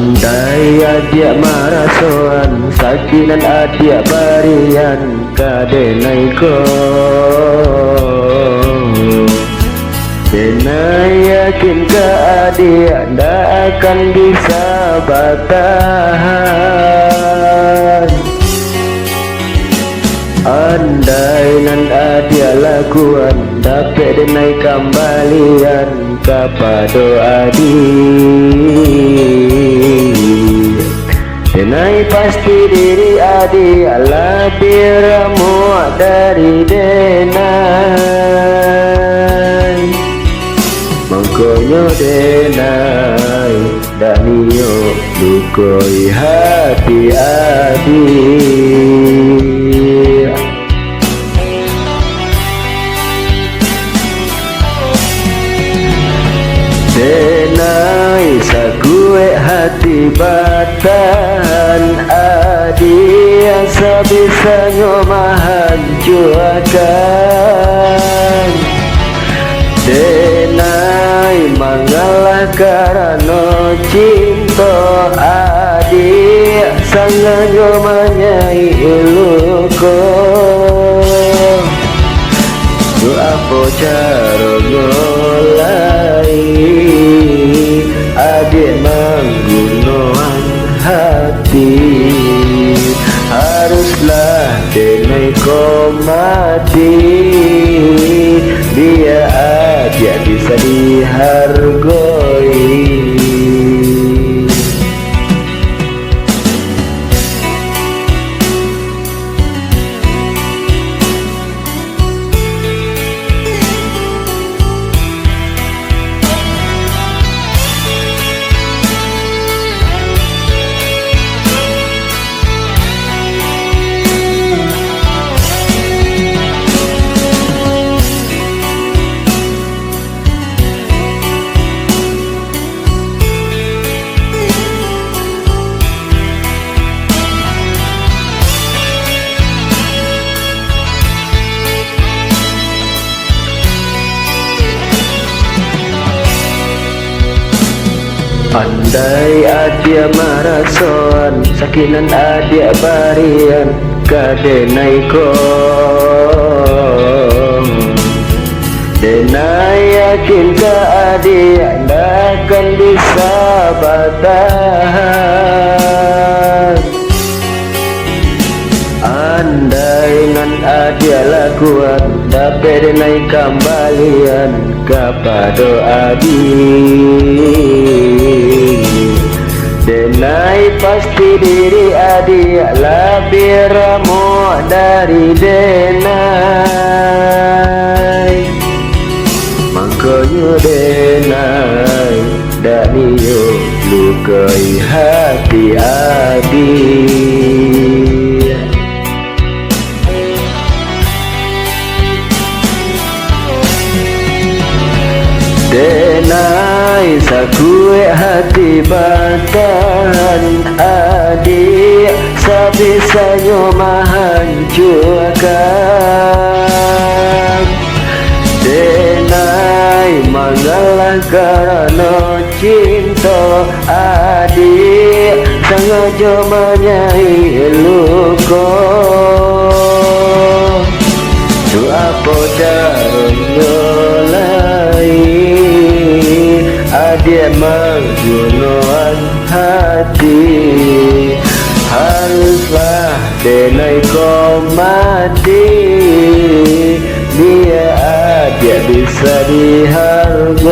Andai adia marasoan sakinan adia barian kadenai ko denai yakin ke adia ndak akan bisa bertahan. Andai nan adia lakuan dapat denai kembalian kepada adik. Denai pasti diri adik lebih remuk dari denai. Mangkonyo denai dak niyo lukoi hati adik. Denai sakue hati batan adik sebisanya menghancurkan. Denai mengalah karena cinta adik sangatnya menyayangi luka. Apa cara mulai adik menggunakan hati? Haruslah denai kau mati biar adik bisa dihargai. Andai adia marasoan sakinan adia barian kadenai ko denai yakin ke adia ndak akan bisa bertahan. Andai nan adia lakuan dapat denai kembalian kepada adik. Denai pasti diri adik lebih remuk dari denai. Makanya denai dak niyo lukai hati adik. Denai sakue hati batan adik sebisanya menghancurkan. Denai mengalah karena cinta adik sengaja menyayangi luka. Tu apa caranya adik menggunakan hati? Haruslah denai kau mati biar adik bisa dihargai.